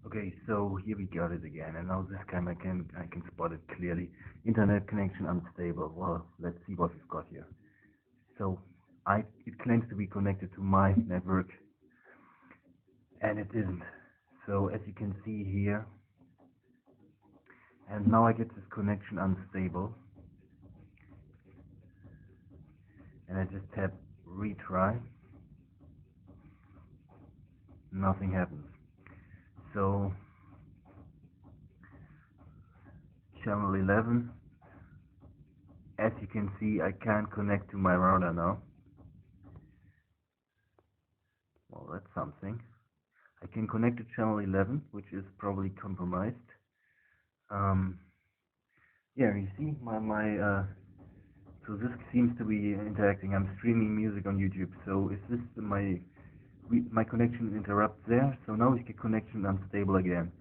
Okay, so here we got it again, and now this time I can spot it clearly. Internet connection unstable. Well, let's see what we've got here. So it claims to be connected to my network, and it isn't. So as you can see here, and now I get this connection unstable, and I just tap retry. Nothing happens. So channel 11. As you can see, I can't connect to my router now. Well, that's something. I can connect to channel 11, which is probably compromised. Yeah, you see so this seems to be interacting. I'm streaming music on YouTube. So is this my connection interrupts there? So now we get connection unstable again.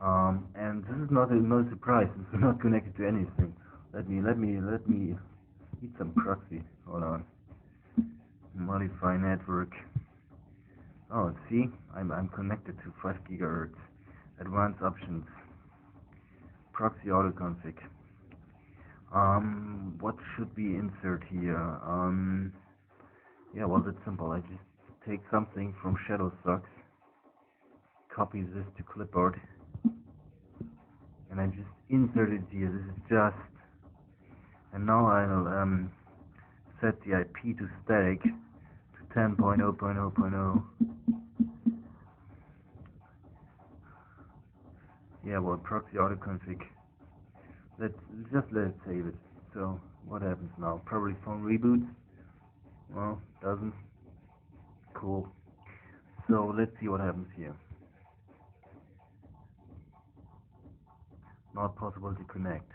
And this is not a surprise. It's not connected to anything. Let me eat some proxy. Hold on. Modify network. Oh, see, I'm connected to 5 gigahertz. Advanced options. Proxy autoconfig. What should we insert here? Yeah, well, that's simple. I just take something from Shadow Stocks, copy this to clipboard, and I just insert it here. This is just, and now I'll set the IP to static to 10.0.0.0. Yeah, well, proxy autoconfig. Let's let it save it. So what happens now? Probably phone reboots. Well, doesn't. Cool. So let's see what happens here. Not possible to connect.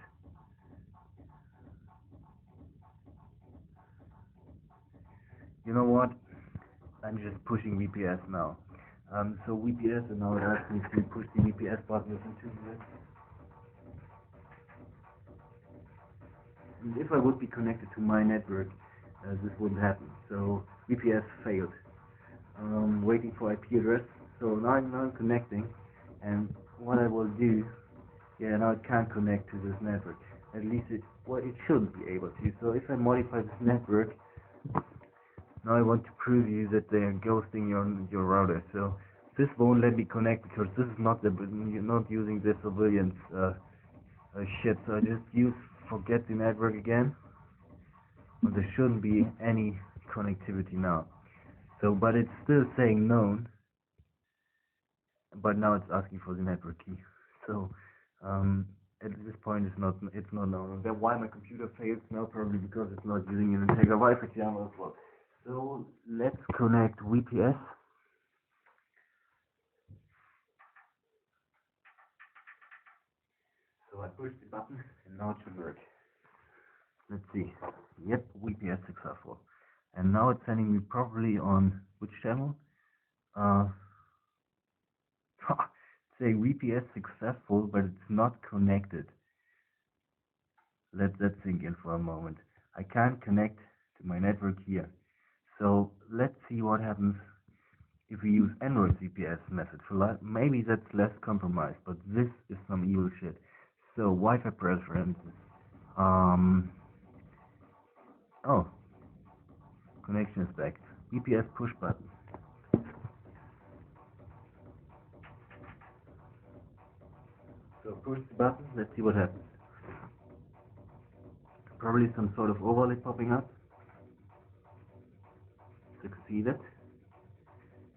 You know what? I'm just pushing VPS now. So VPS, and now it asks me to push the VPS button into this. And if I would be connected to my network, this wouldn't happen. So VPS failed. Waiting for IP address. So now I'm connecting, and what I will do, yeah, now it can't connect to this network. At least it shouldn't be able to. So if I modify this network, now I want to prove you that they are ghosting your router. So this won't let me connect because this is not you're not using the surveillance shit. So I just forget the network again. But there shouldn't be any connectivity now. So, but it's still saying known. But now it's asking for the network key. So at this point it's not known. Then why my computer fails now? Probably because it's not using an Integra Wi-Fi channel as well. So let's connect VPS. So I push the button and now it should work. Let's see. Yep, VPS successful. And now it's sending me probably on which channel? Say VPS successful, but it's not connected. Let that sink in for a moment. I can't connect to my network here. So let's see what happens if we use Android VPS method. Maybe that's less compromised, but this is some evil shit. So Wi-Fi preferences. Oh, connection is back. VPS push button. So push the button. Let's see what happens. Probably some sort of overlay popping up. Succeeded.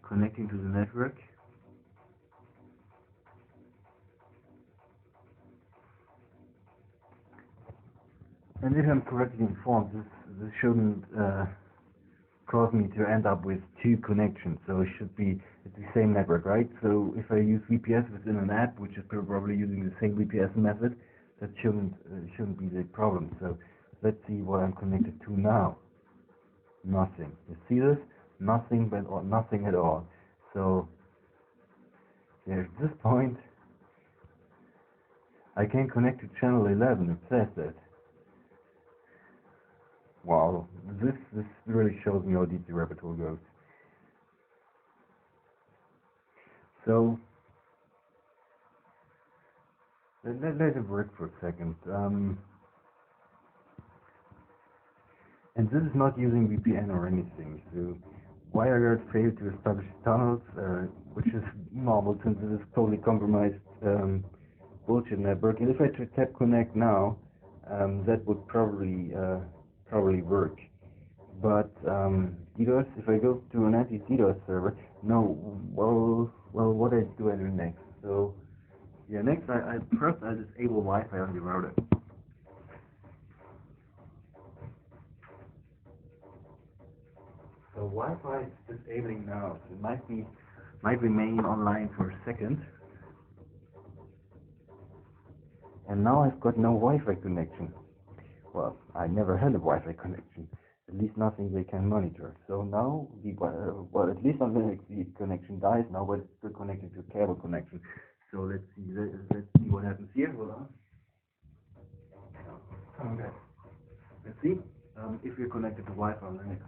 Connecting to the network. And if I'm correctly informed, this shouldn't cause me to end up with 2 connections. So it's the same network, right? So if I use VPS within an app, which is probably using the same VPS method, that shouldn't be the problem. So let's see what I'm connected to now. Nothing. You see this? Nothing, or nothing at all. So there's this point. I can connect to channel 11. It says that. Wow, this really shows me how deep the rabbit hole goes. So Let it work for a second. And this is not using VPN or anything. So WireGuard failed to establish tunnels, which is normal since this is totally compromised bullshit network. And if I tap connect now, that would probably work. But DDoS, if I go to an anti-DDoS server, no. Well, what do I do next? So yeah, next I first I disable Wi-Fi on the router. So Wi-Fi is disabling now. So it might remain online for a second. And now I've got no Wi-Fi connection. Well, I never had a Wi-Fi connection. At least nothing they can monitor. So now well, at least on Linux the connection dies now, but it's still connected to a cable connection. So let's see what happens here. Hold on. Okay. Let's see if you're connected to Wi-Fi on Linux.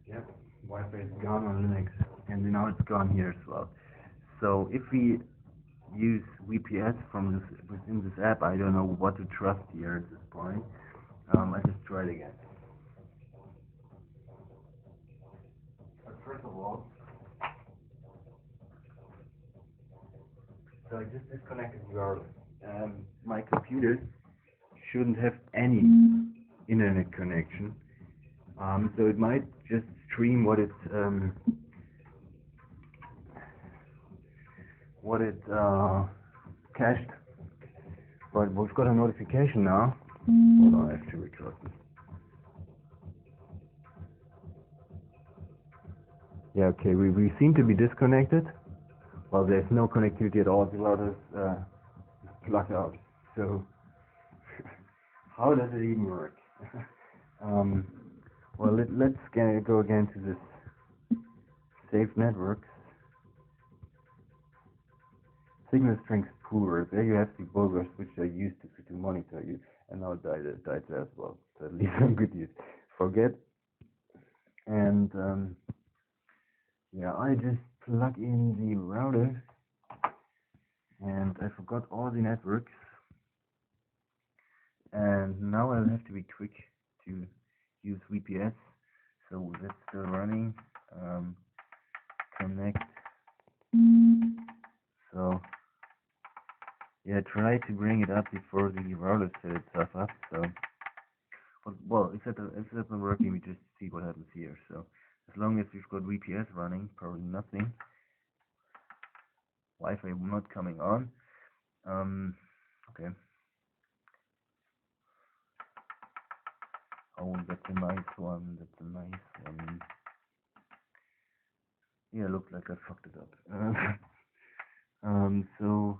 Yep, Wi-Fi is gone on Linux, and now it's gone here as well. So if we use VPS from within this app, I don't know what to trust here at this point. I just try it again. But first of all, so I just disconnected the router. My computer shouldn't have any internet connection. So it might just stream what it cached. But we've got a notification now. Hold on, I have to record this. Yeah, okay, we seem to be disconnected. Well, there's no connectivity at all. The router is plugged out. So how does it even work? Well, let's go again to this safe networks. Signal strength poor. There you have the buggers which are used to monitor you, and now it died there as well. So at least I'm good use. Forget. And yeah, I just plug in the router, and I forgot all the networks. And now I'll have to be quick to use VPS. So that's still running. Connect. So yeah, try to bring it up before the router set itself up. So well, if it's not working, we just see what happens here. So as long as we've got VPS running, probably nothing. Wi-Fi not coming on. Okay. Oh, that's a nice one. That's a nice one. Yeah, looks like I fucked it up. So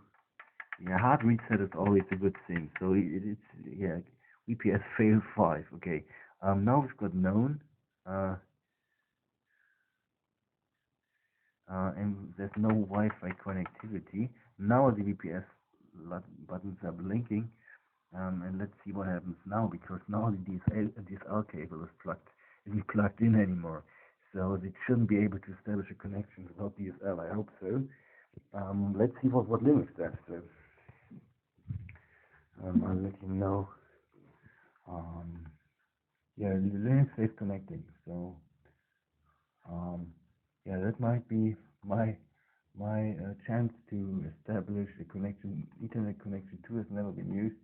yeah, hard reset is always a good thing. So it's yeah, VPS fail 5. Okay. Now we've got known. And there's no Wi-Fi connectivity. Now the VPS buttons are blinking. And let's see what happens now, because now the DSL cable isn't plugged in anymore. So it shouldn't be able to establish a connection without DSL. I hope so. Let's see what Linux does. So I'll let you know. Yeah, Linux is connecting. So yeah, that might be my chance to establish a connection. Ethernet connection 2 has never been used.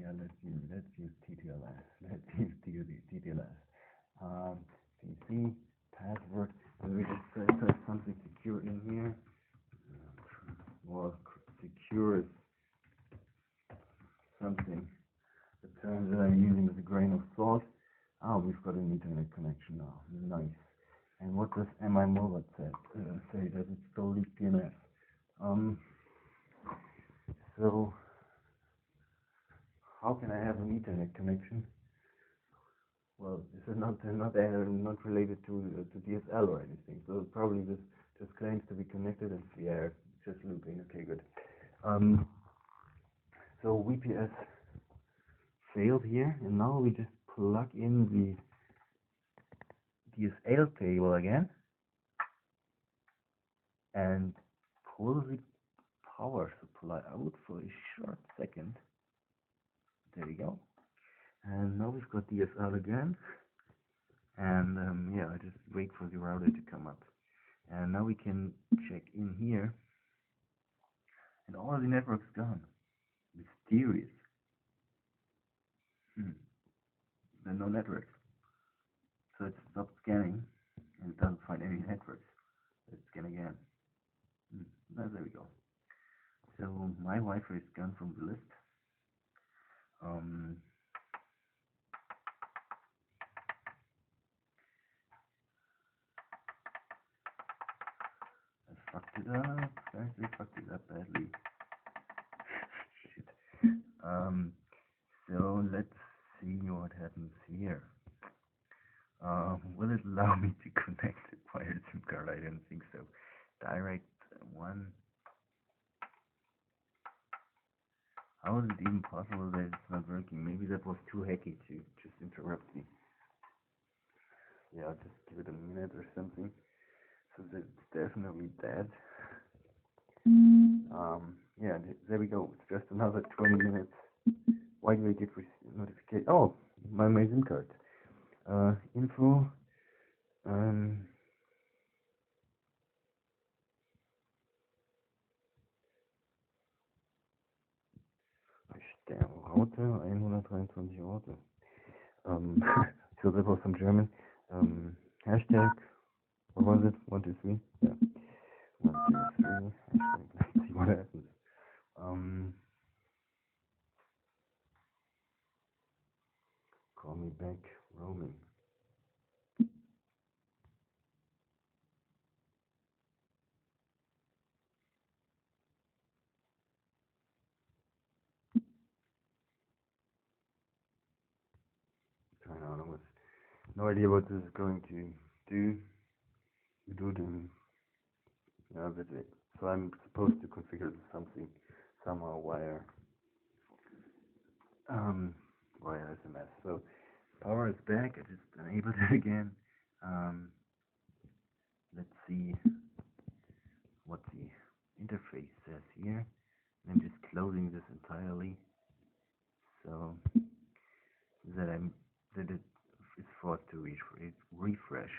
Yeah, let's use TTLS. Let's use TTLS. PC password. Let me just type something secure in here. Well, secure is something. The term that I'm using is a grain of salt. Oh, we've got an internet connection now. Nice. And what does MI Mobile say? Does it still leak DNS? So how can I have an Ethernet connection? Well, this is not related to DSL or anything. So probably this just claims to be connected. And yeah, it's just looping. Okay, good. So VPS failed here, and now we just plug in the DSL cable again and pull the power supply out for a short second. There we go. And now we've got DSL again, and yeah, I just wait for the router to come up, and now we can check in here, and all the network's gone. Mysterious. There are no networks, so it stopped scanning, and it doesn't find any networks. Let's scan again. There we go. So my Wi-Fi is gone from the list. I fucked it up. I fucked it up badly. Shit. So let's see what happens here. Will it allow me to connect it via SIM card? I don't think so. Direct one. How is it even possible that it's not working? Maybe that was too hacky to just interrupt me. Yeah, I'll just give it a minute or something. So that's definitely dead. Yeah, there we go. It's just another 20 minutes. Why do I get notification? Oh, my SIM card. Info. Router, 123 Orte. So that was some German. Hashtag, what was it? 1, 2, 3? Yeah. 1, 2, 3. Hashtag, let's see what happens. Call me back, roaming. No idea what this is going to do. That's it. So I'm supposed to configure something somehow via SMS. So power is back. I just enabled it again. Let's see what the interface says here. I'm just closing this entirely so that it is forced to refresh.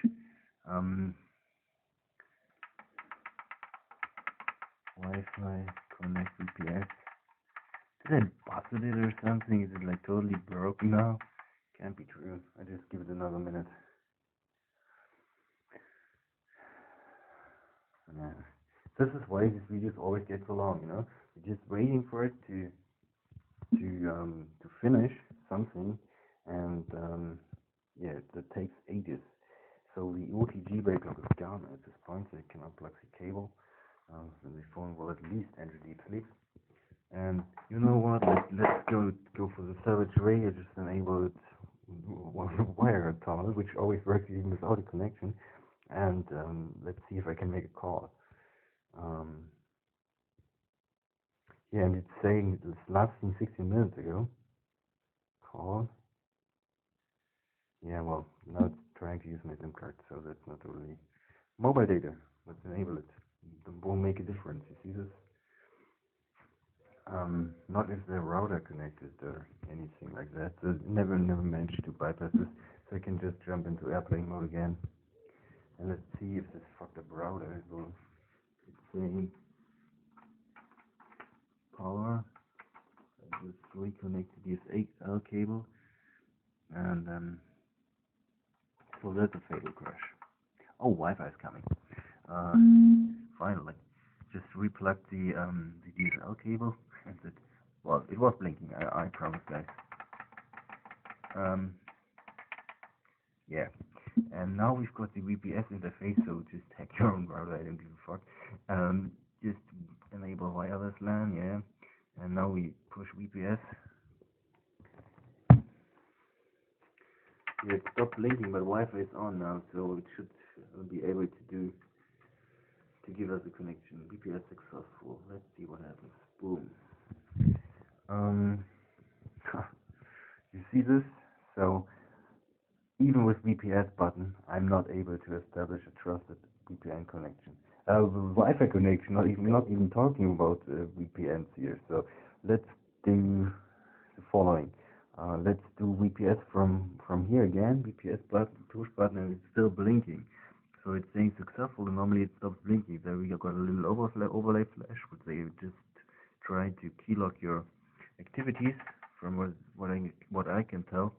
Wi-Fi connect VPS. Did I busted it or something? Is it like totally broken now? Can't be true. I just give it another minute. Yeah. This is why these videos always get so long, you know? You're just waiting for it to finish something, and yeah, that takes ages. So the OTG backlog is gone at this point, so you can unplug the cable, and the phone will at least enter deep sleep. And you know what? Let's go for the savage way. I just enabled wire tunnel, which always works even without a connection. And let's see if I can make a call. Yeah, and it's saying it's last seen 16 minutes ago. Call. Yeah, well, now it's trying to use my SIM card, so that's not really mobile data. Let's enable it. It won't make a difference. You see this? Not if the router connected or anything like that. So never managed to bypass this. So I can just jump into airplane mode again. And let's see if this fucked up router will. It's saying power. I just reconnect the DSL cable, and so that's a fatal crash. Oh, Wi-Fi is coming. Finally, just replug the DSL cable, and it was blinking. I promise, guys. Yeah. And now we've got the VPS interface, so just hack your own router, I don't give a fuck. Just enable wireless LAN, yeah. And now we push VPS. Yeah, it stopped blinking, but Wi-Fi is on now, so it should be able to give us a connection. VPS successful. Let's see what happens. Boom. Um, you see this? So even with VPS button, I'm not able to establish a trusted VPN connection. Wi-Fi connection. Not even talking about VPNs here. So let's do the following. Let's do VPS from here again. VPS button, push button, and it's still blinking. So it's saying successful, and normally it stops blinking. There we got a little overlay flash, which they just try to keylock your activities from what I can tell.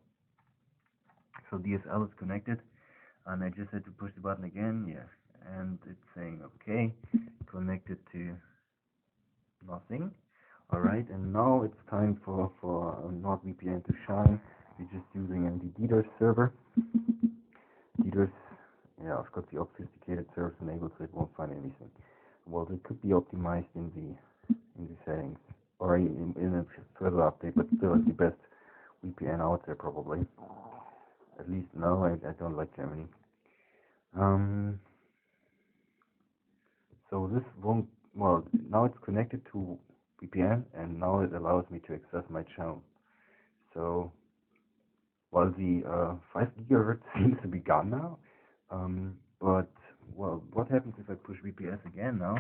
So DSL is connected, and I just had to push the button again, yeah, and it's saying okay, connected to nothing. Alright, and now it's time for NordVPN to shine. We're just using an DDoS server. DDoS, yeah, I've got the obfuscated service enabled, so it won't find anything. Well, it could be optimized in the settings, or in a further update, but still it's the best VPN out there probably. At least no, I don't like Germany. So this won't, well, now it's connected to VPN, and now it allows me to access my channel. So, well, the 5 gigahertz seems to be gone now, but, well, what happens if I push VPS again now?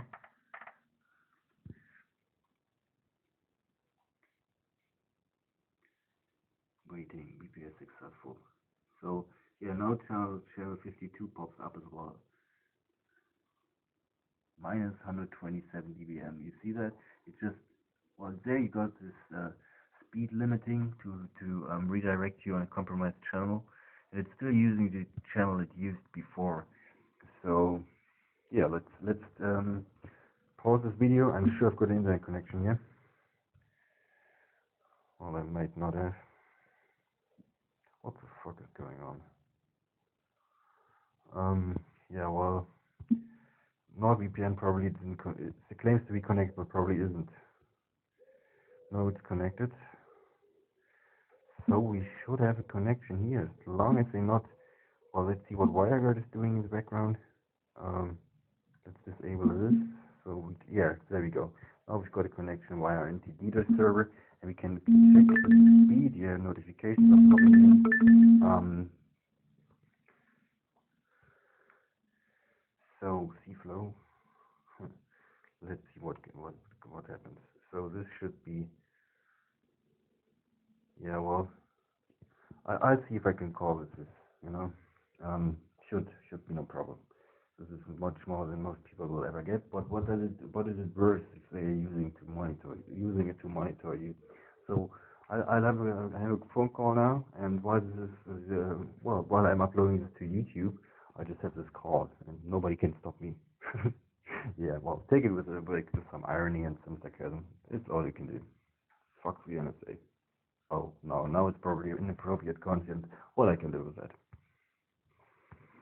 Waiting, VPS successful. So, yeah, now channel 52 pops up as well. Minus 127 dBm. You see that? It just, well, there you got this speed limiting to redirect you on a compromised channel, and it's still using the channel it used before. So yeah, let's pause this video. I'm sure I've got an internet connection here. Well, I might not have. What the fuck is going on? Yeah, well, NordVPN probably didn't. It claims to be connected, but probably isn't. No, it's connected. So we should have a connection here, as long as they're not. Well, let's see what WireGuard is doing in the background. Let's disable this. So yeah, there we go. Now we've got a connection via our anti-DDoS server, and we can check the speed. Yeah, notifications are popping in. So cFlow. Let's see what happens. So this should be. Yeah, well, I'll see if I can call this. Should be no problem. This is much more than most people will ever get. But what is it worth if they're using it to monitor you? So I'll have a phone call now, and while while I'm uploading this to YouTube, I just have this call, and nobody can stop me. Yeah, well, take it with some irony and some sarcasm. It's all you can do. Fuck the NSA. Oh no, now it's probably inappropriate content. What I can do with that.